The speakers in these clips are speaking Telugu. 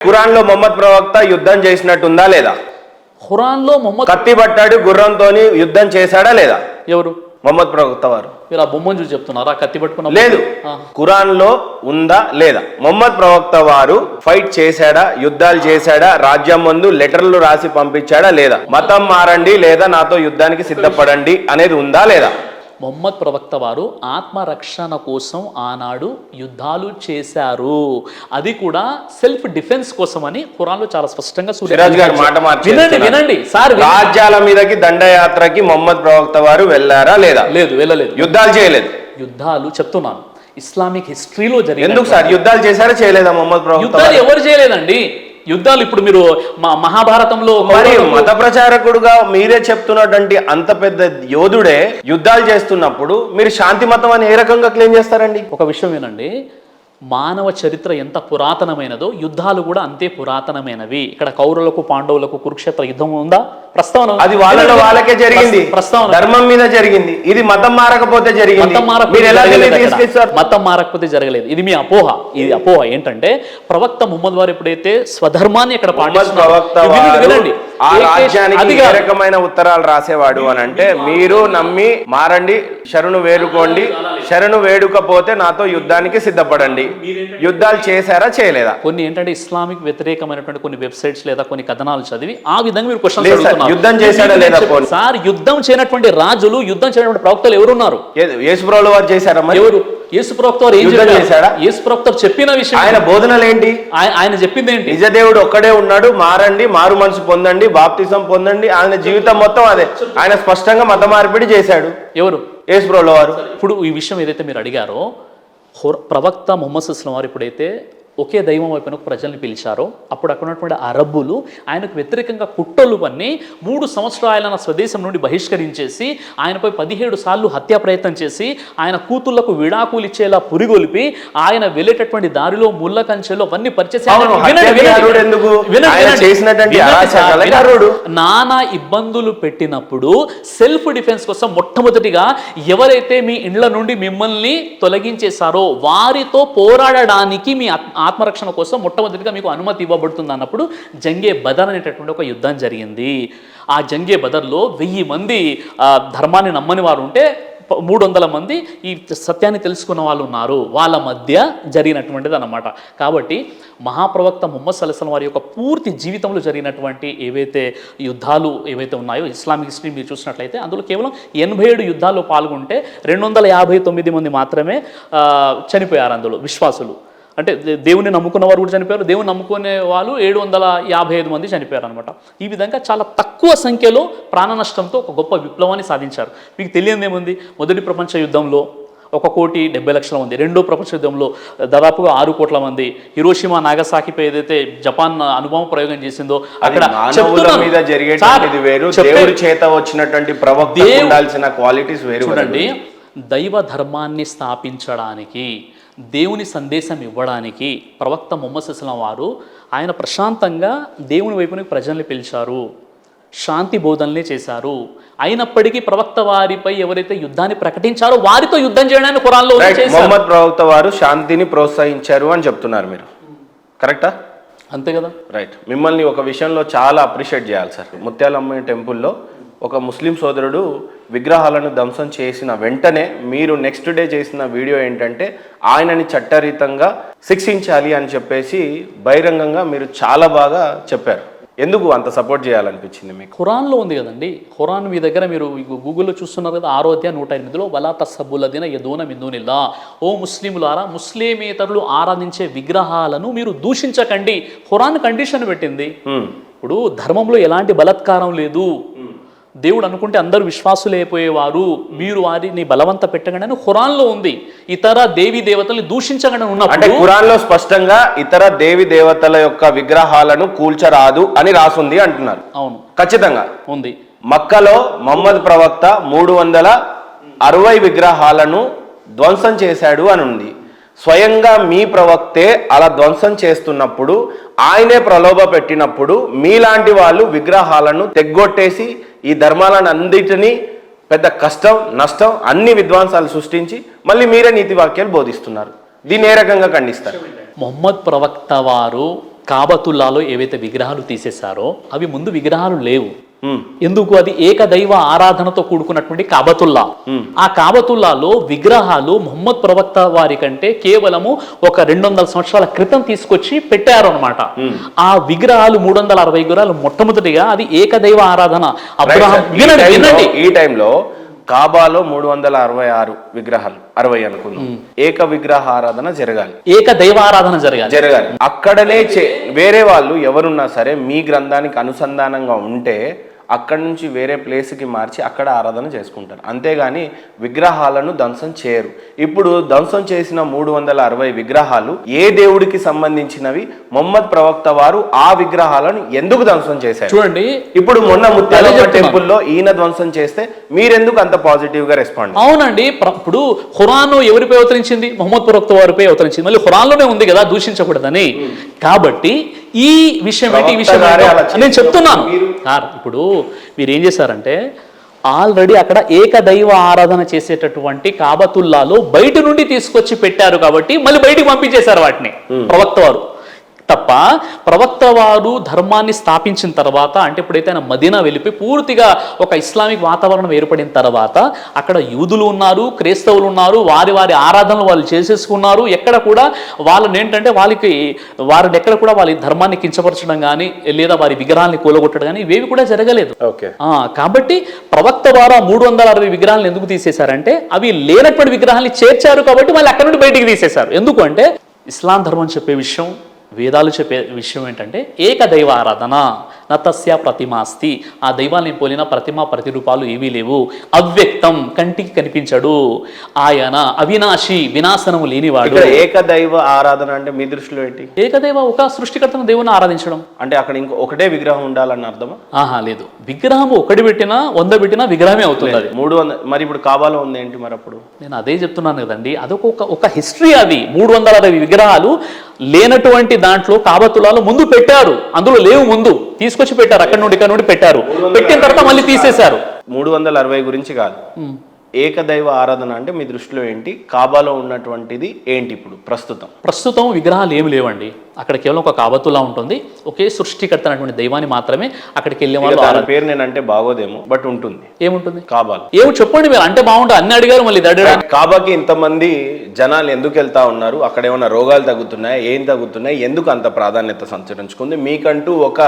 ఖురాన్ లో మొహమ్మద్ ప్రవక్త యుద్ధం చేసినట్టుందా లేదా? ఖురాన్ లో మొహమ్మద్ కత్తి పట్టాడు గుర్రంతోని యుద్ధం చేశాడా లేదా? ఎవరు? మొహమ్మద్ ప్రవక్త వారు. మీరు ఆ బొమ్మను చూసి చెప్తున్నారా? కత్తి పట్టుకున్న లేదు, ఖురాన్ లో ఉందా లేదా? మొహమ్మద్ ప్రవక్త వారు ఫైట్ చేశాడా, యుద్ధాలు చేశాడా, రాజ్యం ముందు లెటర్లు రాసి పంపించాడా లేదా? మతం మారండి లేదా నాతో యుద్ధానికి సిద్ధపడండి అనేది ఉందా లేదా? మొహమ్మద్ ప్రవక్త వారు ఆత్మరక్షణ కోసం ఆనాడు యుద్ధాలు చేశారు, అది కూడా సెల్ఫ్ డిఫెన్స్ కోసం అని ఖురాన్లో చాలా స్పష్టంగా సిరాజ్ గారు మాట వినండి సార్. రాజ్యాల మీదకి దండయాత్రకి మొహమ్మద్ ప్రవక్త వారు వెళ్ళారా లేదా? లేదు, వెళ్ళలేదు. యుద్ధాలు చేయలేదు. యుద్ధాలు చెప్తున్నాను, ఇస్లామిక్ హిస్టరీలో జరిగింది. ఎందుకు సార్ యుద్ధాలు చేశారా చేయలేదా మొహమ్మద్ ప్రవక్త? యుద్ధాలు ఎవరు చేయలేదండి. యుద్ధాలు ఇప్పుడు మీరు మహాభారతంలో మరి మత ప్రచారకుడుగా మీరే చెప్తున్నటువంటి అంత పెద్ద యోధుడే యుద్ధాలు చేస్తున్నప్పుడు మీరు శాంతి మతం అని ఏ రకంగా క్లెయిమ్ చేస్తారండి? ఒక విషయం ఏనండి, మానవ చరిత్ర ఎంత పురాతనమైనదో యుద్ధాలు కూడా అంతే పురాతనమైనవి. ఇక్కడ కౌరవులకు పాండవులకు కురుక్షేత్ర యుద్ధం ఉందా? ప్రస్తావన అది వాళ్ళలో వాళ్ళకే జరిగింది, ప్రస్తావన ధర్మం మీద జరిగింది. ఇది మతం మారకపోతే జరిగింది. మతం మారకపోతే జరగలేదు. ఇది మీ అపోహ. ఇది అపోహ ఏంటంటే ప్రవక్త ముహమ్మద్ వారు ఎప్పుడైతే స్వధర్మాన్ని ఇక్కడ వినండి, ఆ రాజ్యానికి ఏ రకమైన ఉత్తరాలు రాసేవాడు అని అంటే, మీరు నమ్మి మారండి, శరణు వేడుకోండి, శరణు వేడుకపోతే నాతో యుద్ధానికి సిద్ధపడండి. యుద్ధాలు చేశారా చేయలేదా? కొన్ని ఏంటంటే ఇస్లామిక్ వ్యతిరేకమైనటువంటి కొన్ని వెబ్సైట్స్ లేదా కొన్ని కథనాలు చదివి ఆ విధంగా మీరు క్వశ్చన్ యుద్ధం చేశాడా లేదా? సార్, యుద్ధం చేయనటువంటి రాజులు, యుద్ధం చేయనటువంటి ప్రవక్తలు ఎవరున్నారు? యేసు ప్రభువు వారు చేశారా? మరి ఎవరు? యేసు ప్రవక్త వారు ఏం చేశాడా? యేసు ప్రవక్త చెప్పిన విషయం, ఆయన బోధనలు ఏంటి? ఆయన చెప్పింది ఏంటి? నిజదేవుడు ఒక్కడే ఉన్నాడు, మారండి, మారు మనసు పొందండి, బాప్తిజం పొందండి. ఆయన జీవితం మొత్తం అదే. ఆయన స్పష్టంగా మత మార్పిడి చేశాడు. ఎవరు? యేసు ప్రభువు వారు. ఇప్పుడు ఈ విషయం ఏదైతే మీరు అడిగారో, ప్రవక్త ముహమ్మద్ సల్లల్లాహు వారు ఎప్పుడైతే ఒకే దైవం వైపున ప్రజల్ని పిలిచారో, అప్పుడు అక్కడ ఉన్నటువంటి అరబ్బులు ఆయనకు వ్యతిరేకంగా కుట్రలు పన్ని 3 సంవత్సరాల స్వదేశం నుండి బహిష్కరించేసి ఆయనపై 17 సార్లు హత్యా ప్రయత్నం చేసి ఆయన కూతుళ్లకు విడాకులు ఇచ్చేలా పురిగొలిపి ఆయన వెళ్ళేటటువంటి దారిలో ముళ్ళ కంచెలో అవన్నీ పరిచేసి నానా ఇబ్బందులు పెట్టినప్పుడు సెల్ఫ్ డిఫెన్స్ కోసం మొట్టమొదటిగా ఎవరైతే మీ ఇండ్ల నుండి మిమ్మల్ని తొలగించేశారో వారితో పోరాడడానికి మీ ఆత్మరక్షణ కోసం మొట్టమొదటిగా మీకు అనుమతి ఇవ్వబడుతుంది అన్నప్పుడు జంగే బదర్ అనేటటువంటి ఒక యుద్ధం జరిగింది. ఆ జంగే బదర్లో 1000 మంది ధర్మాన్ని నమ్మని వారు ఉంటే 300 మంది ఈ సత్యాన్ని తెలుసుకున్న వాళ్ళు ఉన్నారు. వాళ్ళ మధ్య జరిగినటువంటిది అన్నమాట. కాబట్టి మహాప్రవక్త ముహమ్మద్ సల్లల్లాహు అలైహి వసల్లం వారి యొక్క పూర్తి జీవితంలో జరిగినటువంటి ఏవైతే యుద్ధాలు ఏవైతే ఉన్నాయో ఇస్లామిక్ హిస్టరీ మీరు చూసినట్లయితే అందులో కేవలం 87 యుద్ధాల్లో పాల్గొంటే 259 మంది మాత్రమే చనిపోయారు. అందులో విశ్వాసులు అంటే దేవుని నమ్ముకున్న వారు కూడా చనిపోయారు, దేవుని నమ్ముకునే వాళ్ళు 755 మంది చనిపోయారు అనమాట. ఈ విధంగా చాలా తక్కువ సంఖ్యలో ప్రాణ నష్టంతో ఒక గొప్ప విప్లవాన్ని సాధించారు. మీకు తెలియదు ఏముంది, మొదటి ప్రపంచ యుద్ధంలో 1,70,00,000 మంది, రెండో ప్రపంచ యుద్ధంలో దాదాపుగా 6 కోట్ల మంది, హిరోషిమా నాగసాకిపై ఏదైతే జపాన్ అనుభవం ప్రయోగం చేసిందో అక్కడ చూడండి, దైవ ధర్మాన్ని స్థాపించడానికి, దేవుని సందేశం ఇవ్వడానికి ప్రవక్త ముహమ్మద్ సల్లల్లాహు వారు ఆయన ప్రశాంతంగా దేవుని వైపునకు ప్రజల్ని పిలిచారు, శాంతి బోధనలే చేశారు. అయినప్పటికీ ప్రవక్త వారిపై ఎవరైతే యుద్ధాన్ని ప్రకటించారో వారితో యుద్ధం చేయడానికి ఖురాన్లో ముహమ్మద్ ప్రవక్త వారు శాంతిని ప్రోత్సహించారు అని చెప్తున్నారు మీరు, కరెక్టా? అంతే కదా? రైట్. మిమ్మల్ని ఒక విషయంలో చాలా అప్రిషియేట్ చేయాలి సార్. ముత్యాలమ్మ టెంపుల్లో ఒక ముస్లిం సోదరుడు విగ్రహాలను ధ్వంసం చేసిన వెంటనే మీరు నెక్స్ట్ డే చేసిన వీడియో ఏంటంటే ఆయనని చట్టరీతంగా శిక్షించాలి అని చెప్పేసి బహిరంగంగా మీరు చాలా బాగా చెప్పారు. ఎందుకు అంత సపోర్ట్ చేయాలనిపించింది మీకు? ఖురాన్లో ఉంది కదండి. ఖురాన్ మీ దగ్గర మీరు గూగుల్లో చూస్తున్నారు కదా, 6వ అధ్యాయం 108లో వలా తస్సబ్బుల్లదీన యదూన మిన్ దూనిల్లాహ్, ఓ ముస్లిములారా ముస్లిమేతరులు ఆరాధించే విగ్రహాలను మీరు దూషించకండి. ఖురాన్ కండిషన్ పెట్టింది. ఇప్పుడు ధర్మంలో ఎలాంటి బలత్కారం లేదు. దేవుడు అనుకుంటే అందరూ విశ్వాసులు అయిపోయేవారు, మీరు వారిని బలవంత పెట్టకండి అని ఖురాన్లో ఉంది. ఇతర దేవి దేవతల్ని దూషించకండి ఉన్నప్పుడు ఖురాన్లో స్పష్టంగా ఇతర దేవి దేవతల యొక్క విగ్రహాలను కూల్చరాదు అని రాసుంది అంటున్నారు. అవును, ఖచ్చితంగా ఉంది. మక్కలో మహమ్మద్ ప్రవక్త 360 విగ్రహాలను ధ్వంసం చేశాడు అని ఉంది. స్వయంగా మీ ప్రవక్తే అలా ధ్వంసం చేస్తున్నప్పుడు, ఆయనే ప్రలోభ పెట్టినప్పుడు మీలాంటి వాళ్ళు విగ్రహాలను తెగ్గొట్టేసి ఈ ధర్మాలను అన్నిటినీ పెద్ద కష్టం నష్టం అన్ని విద్వాంసాలు సృష్టించి మళ్ళీ మీరే నీతి వాక్యాలు బోధిస్తున్నారు. దీన్ని ఏ రకంగా ఖండిస్తారు? ముహమ్మద్ ప్రవక్త వారు కాబతుల్లాలో ఏవైతే విగ్రహాలు తీసేశారో అవి ముందు విగ్రహాలు లేవు. ఉమ్, ఎందుకు? అది ఏకదైవ ఆరాధనతో కూడుకున్నటువంటి కాబతుల్లా. ఆ కాబతుల్లాలో విగ్రహాలు ముహమ్మద్ ప్రవక్త వారి కంటే కేవలము ఒక 200 సంవత్సరాల క్రితం తీసుకొచ్చి పెట్టారు అనమాట. ఆ విగ్రహాలు 360 విగ్రహాలు మొట్టమొదటిగా అది ఏకదైవ ఆరాధన. అబ్రహాం వినండి. ఈ టైంలో కాబాలో 366 విగ్రహాలు 60 అనుకుందాం, ఏక విగ్రహ ఆరాధన జరగాలి, ఏకదైవ ఆరాధన జరగాలి. అక్కడనే వేరే వాళ్ళు ఎవరున్నా సరే మీ గ్రంథానికి అనుసంధానంగా ఉంటే అక్కడి నుంచి వేరే ప్లేస్కి మార్చి అక్కడ ఆరాధన చేసుకుంటారు. అంతేగాని విగ్రహాలను ధ్వంసం చేయరు. ఇప్పుడు ధ్వంసం చేసిన 360 విగ్రహాలు ఏ దేవుడికి సంబంధించినవి? మొహమ్మద్ ప్రవక్త వారు ఆ విగ్రహాలను ఎందుకు ధ్వంసం చేశారు? చూడండి, ఇప్పుడు మొన్న ముత్యాలమ్మ టెంపుల్లో ఈయన ధ్వంసం చేస్తే మీరెందుకు అంత పాజిటివ్ గా రెస్పాండ్? అవునండి, ఇప్పుడు ఖురాన్ ఎవరిపై అవతరించింది? మొహమ్మద్ ప్రవక్త వారిపై అవతరించింది. మళ్ళీ ఖురాన్లోనే ఉంది కదా దూషించకూడదని. కాబట్టి ఈ విషయం ఏంటి? ఈ విషయం నేను చెప్తున్నాను. ఇప్పుడు మీరు ఏం చేశారంటే ఆల్రెడీ అక్కడ ఏకదైవ ఆరాధన చేసేటటువంటి కాబతుల్లాలో బయట నుండి తీసుకొచ్చి పెట్టారు కాబట్టి మళ్ళీ బయటికి పంపించేశారు వాటిని ప్రవక్త వారు. తప్ప ప్రవక్త వారు ధర్మాన్ని స్థాపించిన తర్వాత, అంటే ఎప్పుడైతే ఆయన మదీనా వెళ్ళిపోయి పూర్తిగా ఒక ఇస్లామిక్ వాతావరణం ఏర్పడిన తర్వాత అక్కడ యూదులు ఉన్నారు, క్రైస్తవులు ఉన్నారు, వారి వారి ఆరాధనలు వాళ్ళు చేసేసుకున్నారు. ఎక్కడ కూడా వాళ్ళని ఏంటంటే వారిని ఎక్కడ కూడా వాళ్ళ ధర్మాన్ని కించపరచడం కానీ లేదా వారి విగ్రహాన్ని కూలగొట్టడం కానీ ఇవేవి కూడా జరగలేదు. కాబట్టి ప్రవక్త వారు 360 విగ్రహాలను ఎందుకు తీసేశారంటే అవి లేనటువంటి విగ్రహాన్ని చేర్చారు కాబట్టి మళ్ళీ అక్కడ నుండి బయటికి తీసేశారు. ఎందుకు అంటే ఇస్లాం ధర్మం చెప్పే విషయం, వేదాలు చెప్పే విషయం ఏంటంటే ఏకదైవ ఆరాధన, నతస్య ప్రతిమాస్తి. ఆ దైవాన్ని పోలిన ప్రతిమ ప్రతిరూపాలు ఏవీ లేవు. అవ్యక్తం, కంటికి కనిపించడు. ఆయన అవినాశి, వినాశనము లేనివాడు. ఏకదైవ ఆరాధన అంటే మీ దృష్టిలో ఏంటి? ఏకదైవ ఒక సృష్టికర్తను దేవుని ఆరాధించడం. అంటే అక్కడ ఒకటే విగ్రహం ఉండాలన్న అర్థమా? లేదు, విగ్రహం ఒకటి పెట్టినా 100 పెట్టినా విగ్రహమే అవుతుంది. అది 300. మరి ఇప్పుడు కాబాలో ఉంది ఏంటి మరి? అప్పుడు నేను అదే చెప్తున్నాను కదండి, అదొక హిస్టరీ. అది 360 విగ్రహాలు లేనటువంటి దాంట్లో కాబతుల్లాలో ముందు పెట్టారు, అందులో లేవు, ముందు తీసుకొచ్చి పెట్టారు, అక్కడ నుండి పెట్టారు, పెట్టిన తర్వాత మళ్ళీ తీసేశారు. 360 గురించి కాదు, ఏకదైవ ఆరాధన అంటే మీ దృష్టిలో ఏంటి? కాబాలో ఉన్నటువంటిది ఏంటి ఇప్పుడు ప్రస్తుతం? విగ్రహాలు ఏమి లేవండి. అక్కడ కేవలం ఒక కాబతుల్లా ఉంటుంది. ఒకే సృష్టికర్త అనేటువంటి దైవాన్ని మాత్రమే అక్కడికి వెళ్ళే వాళ్ళు. పేరు నేనంటే బాగోదేమో, బట్ ఉంటుంది. ఏముంటుంది కాబాలో? ఏమి చెప్పండి మీరు, అంటే బాగుంటుంది. అన్ని అడిగారు మళ్ళీ కాబాకి ఇంతమంది జనాలు ఎందుకు వెళ్తా ఉన్నారు? అక్కడ ఏమైనా రోగాలు తగ్గుతున్నాయి? ఏం తగ్గుతున్నాయి? ఎందుకు అంత ప్రాధాన్యత సంచరించుకుంది? మీకంటూ ఒక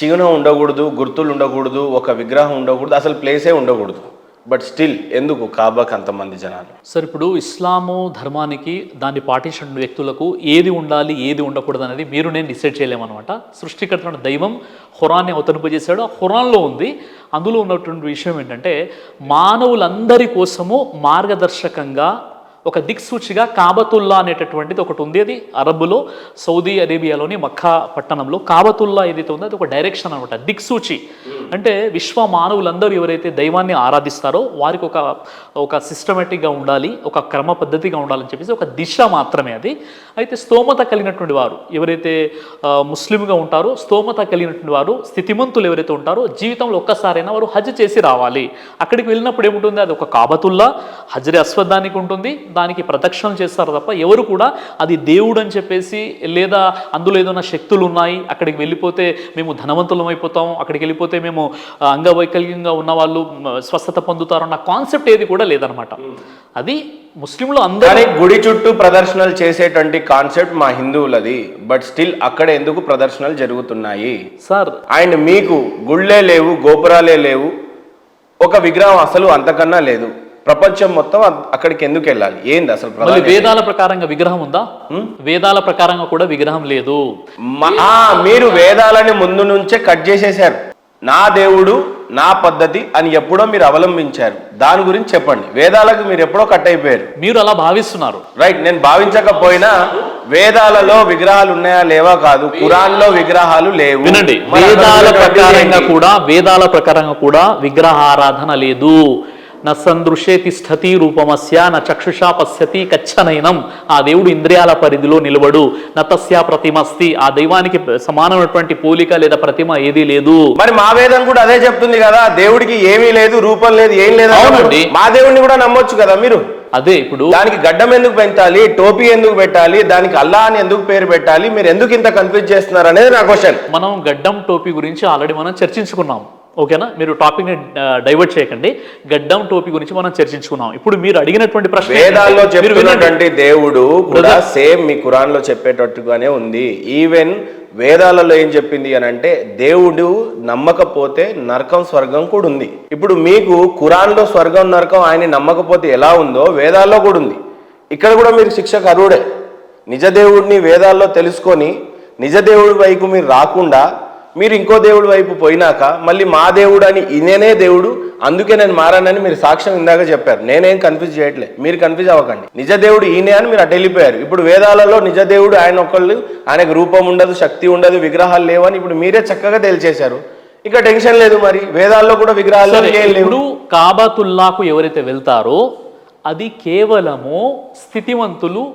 చిహ్నం ఉండకూడదు, గుర్తులు ఉండకూడదు, ఒక విగ్రహం ఉండకూడదు, అసలు ప్లేసే ఉండకూడదు. బట్ స్టిల్ ఎందుకు కాబాకి అంతమంది జనాలు? సార్, ఇప్పుడు ఇస్లాము ధర్మానికి దాన్ని పాటించిన వ్యక్తులకు ఏది ఉండాలి, ఏది ఉండకూడదు అనేది మీరు నేను డిసైడ్ చేయలేమన్నమాట. సృష్టికర్త దైవం ఖురాన్ని అవతరింపజేశాడు. ఆ ఖురాన్లో ఉంది. అందులో ఉన్నటువంటి విషయం ఏంటంటే మానవులందరి కోసము మార్గదర్శకంగా ఒక దిక్సూచిగా కాబతుల్లా అనేటటువంటిది ఒకటి ఉంది. అది అరబ్బులో సౌదీ అరేబియాలోని మక్కా పట్టణంలో కాబతుల్లా ఏదైతే ఉందో అది ఒక డైరెక్షన్ అనమాట, దిక్సూచి. అంటే విశ్వ మానవులందరూ ఎవరైతే దైవాన్ని ఆరాధిస్తారో వారికి ఒక సిస్టమేటిక్గా ఉండాలి, ఒక క్రమ పద్ధతిగా ఉండాలని చెప్పేసి ఒక దిశ మాత్రమే అది. అయితే స్తోమత కలిగినటువంటి వారు ఎవరైతే ముస్లింగా ఉంటారో, స్తోమత కలిగినటువంటి వారు, స్థితిమంతులు ఎవరైతే ఉంటారో జీవితంలో ఒక్కసారైనా వారు హజ్ చేసి రావాలి. అక్కడికి వెళ్ళినప్పుడు ఏముంటుంది? అది ఒక కాబతుల్లా, హజ్రే అస్వదానికి ఉంటుంది, దానికి ప్రదక్షిణలు చేస్తారు తప్ప ఎవరు కూడా అది దేవుడు అని చెప్పేసి లేదా అందులో ఏదైనా శక్తులు ఉన్నాయి, అక్కడికి వెళ్ళిపోతే మేము ధనవంతులం అయిపోతాం, అక్కడికి వెళ్ళిపోతే మేము అంగవైకల్యంగా ఉన్న వాళ్ళు స్వస్థత పొందుతారు అన్న కాన్సెప్ట్ ఏది కూడా లేదనమాట. అది ముస్లింలు అందరూ గుడి చుట్టూ ప్రదర్శనలు చేసేటువంటి కాన్సెప్ట్ మా హిందువులది. బట్ స్టిల్ అక్కడ ఎందుకు ప్రదర్శనలు జరుగుతున్నాయి సార్? అండ్ మీకు గుళ్ళే లేవు, గోపురాలే లేవు, ఒక విగ్రహం అసలు అంతకన్నా లేదు, ప్రపంచం మొత్తం అక్కడికి ఎందుకు వెళ్ళాలి? ఏంది అసలు? వేదాల ప్రకారంగా విగ్రహం ఉందా? వేదాల ప్రకారంగా కూడా విగ్రహం లేదు. మీరు వేదాలని ముందు నుంచే కట్ చేసేశారు. నా దేవుడు నా పద్ధతి అని ఎప్పుడో మీరు అవలంబించారు. దాని గురించి చెప్పండి. వేదాలకు మీరు ఎప్పుడో కట్ అయిపోయారు. మీరు అలా భావిస్తున్నారు, రైట్? నేను భావించకపోయినా వేదాలలో విగ్రహాలు ఉన్నాయా లేవా కాదు, ఖురాన్ లో విగ్రహాలు లేవు. వినండి, వేదాల ప్రకారంగా కూడా విగ్రహారాధన లేదు. న సందృశే తిష్టతి రూపమస్య న చక్షుషా పశ్యతి కచ్చనైనం. ఆ దేవుడు ఇంద్రియాల పరిధిలో నిలబడు. నతస్య ప్రతిమస్తి. ఆ దైవానికి సమానమైనటువంటి పోలిక లేదా ప్రతిమ ఏదీ లేదు. మరి మా వేదం కూడా అదే చెప్తుంది కదా, దేవుడికి ఏమీ లేదు, రూపం లేదు, ఏం లేదు. అవునండి, మా దేవుడిని కూడా నమ్మొచ్చు కదా మీరు. అదే ఇప్పుడు దానికి గడ్డం ఎందుకు పెంచాలి, టోపీ ఎందుకు పెట్టాలి, దానికి అల్లా అని ఎందుకు పేరు పెట్టాలి, మీరు ఎందుకు ఇంత కన్ఫ్యూజ్ చేస్తున్నారు అనేది నా క్వశ్చన్. మనం గడ్డం టోపీ గురించి ఆల్రెడీ మనం చర్చించుకున్నాం, ఓకేనా? మీరు టాపిక్ ని డైవర్ట్ చేయకండి. గడ్డం టోపీ గురించి మనం చర్చించుకున్నాం. ఇప్పుడు మీరు అడిగినటువంటి ప్రశ్న వేదాల్లో చెప్పినటువంటి దేవుడు కూడా సేమ్ మీ ఖురాన్ లో చెప్పేటట్టుగానే ఉంది. ఈవెన్ వేదాలలో ఏం చెప్పింది అని అంటే దేవుడు నమ్మకపోతే నరకం స్వర్గం కూడా ఉంది. ఇప్పుడు మీకు ఖురాన్ లో స్వర్గం నరకం ఆయన నమ్మకపోతే ఎలా ఉందో వేదాల్లో కూడా ఉంది. ఇక్కడ కూడా మీరు శిక్షకు అర్హుడే. నిజ దేవుడిని వేదాల్లో తెలుసుకొని నిజ దేవుడి వైపు మీరు రాకుండా మీరు ఇంకో దేవుడి వైపు పోయినాక మళ్ళీ మా దేవుడు అని ఈయననే దేవుడు అందుకే నేను మారానని మీరు సాక్ష్యం ఇందాక చెప్పారు. నేనేం కన్ఫ్యూజ్ చేయట్లేదు, మీరు కన్ఫ్యూజ్ అవ్వకండి. నిజ దేవుడు ఈయనే అని మీరు అటు వెళ్ళిపోయారు. ఇప్పుడు వేదాలలో నిజ దేవుడు ఆయన ఒకళ్ళు, ఆయనకు రూపం ఉండదు, శక్తి ఉండదు, విగ్రహాలు లేవని ఇప్పుడు మీరే చక్కగా తేల్చేశారు. ఇక టెన్షన్ లేదు. మరి వేదాల్లో కూడా విగ్రహాలు ఏం లేవు. ఇప్పుడు కాబతుల్లాకు ఎవరైతే వెళ్తారో అది కేవలము స్థితివంతులు,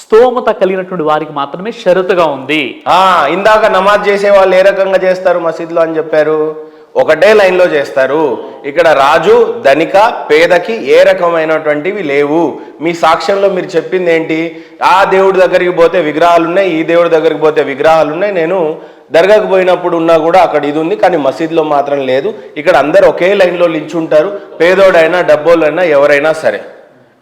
స్తోమత కలిగినటువంటి వారికి మాత్రమే షరతుగా ఉంది. ఇందాక నమాజ్ చేసే వాళ్ళు ఏ రకంగా చేస్తారు మసీద్లో అని చెప్పారు, ఒకటే లైన్లో చేస్తారు. ఇక్కడ రాజు ధనిక పేదకి ఏ రకమైనటువంటివి లేవు. మీ సాక్ష్యంలో మీరు చెప్పింది ఏంటి, ఆ దేవుడి దగ్గరికి పోతే విగ్రహాలు ఉన్నాయి, ఈ దేవుడి దగ్గరికి పోతే విగ్రహాలు ఉన్నాయి, నేను దర్గాకు పోయినప్పుడు ఉన్నా కూడా అక్కడ ఇది ఉంది కానీ మసీద్లో మాత్రం లేదు. ఇక్కడ అందరు ఒకే లైన్లో నిల్చుంటారు, పేదోడైనా డబ్బోళ్ళైనా ఎవరైనా సరే.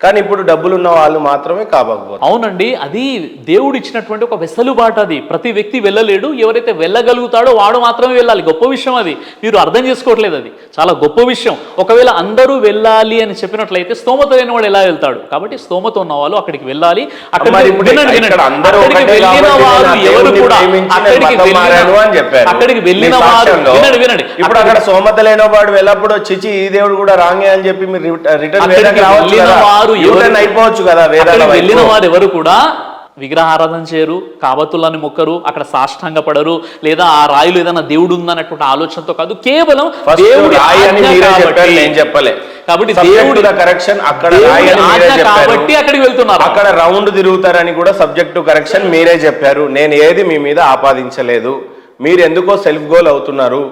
కానీ ఇప్పుడు డబ్బులు ఉన్న వాళ్ళు మాత్రమే కాబోకపోతారు. అవునండి, అది దేవుడు ఇచ్చినటువంటి ఒక వెసులుబాటు. అది ప్రతి వ్యక్తి వెళ్ళలేడు, ఎవరైతే వెళ్ళగలుగుతాడో వాడు మాత్రమే వెళ్ళాలి. గొప్ప విషయం అది, మీరు అర్థం చేసుకోవట్లేదు. అది చాలా గొప్ప విషయం. ఒకవేళ అందరూ వెళ్ళాలి అని చెప్పినట్లయితే స్తోమత లేని వాడు ఎలా వెళ్తాడు? కాబట్టి స్తోమత ఉన్న వాళ్ళు అక్కడికి వెళ్ళాలి. ఇప్పుడు అక్కడ స్తోమత లేని వాడు వెళ్ళప్పుడు చిచి ఈ దేవుడు కూడా రాంగే అని చెప్పి మీరు రిటర్న్ అయిపోవచ్చు కదా. వెళ్ళిన వారు ఎవరు కూడా విగ్రహారాధన చేయరు, కాబతుల్లాని మొక్కరు, అక్కడ సాష్టాంగ పడరు, లేదా ఆ రాయిలో ఏదైనా దేవుడు ఉందన్నటువంటి ఆలోచనతో కాదు, కేవలం దేవుడి కాబట్టి దేవుడి కరెక్షన్ అక్కడ కాబట్టి అక్కడికి వెళ్తున్నారు. అక్కడ రౌండ్ తిరుగుతారని కూడా సబ్జెక్ట్ కరెక్షన్ మీరే చెప్పారు. నేను ఏది మీ మీద ఆపాదించలేదు. మీరు ఎందుకో సెల్ఫ్ గోల్ అవుతున్నారు.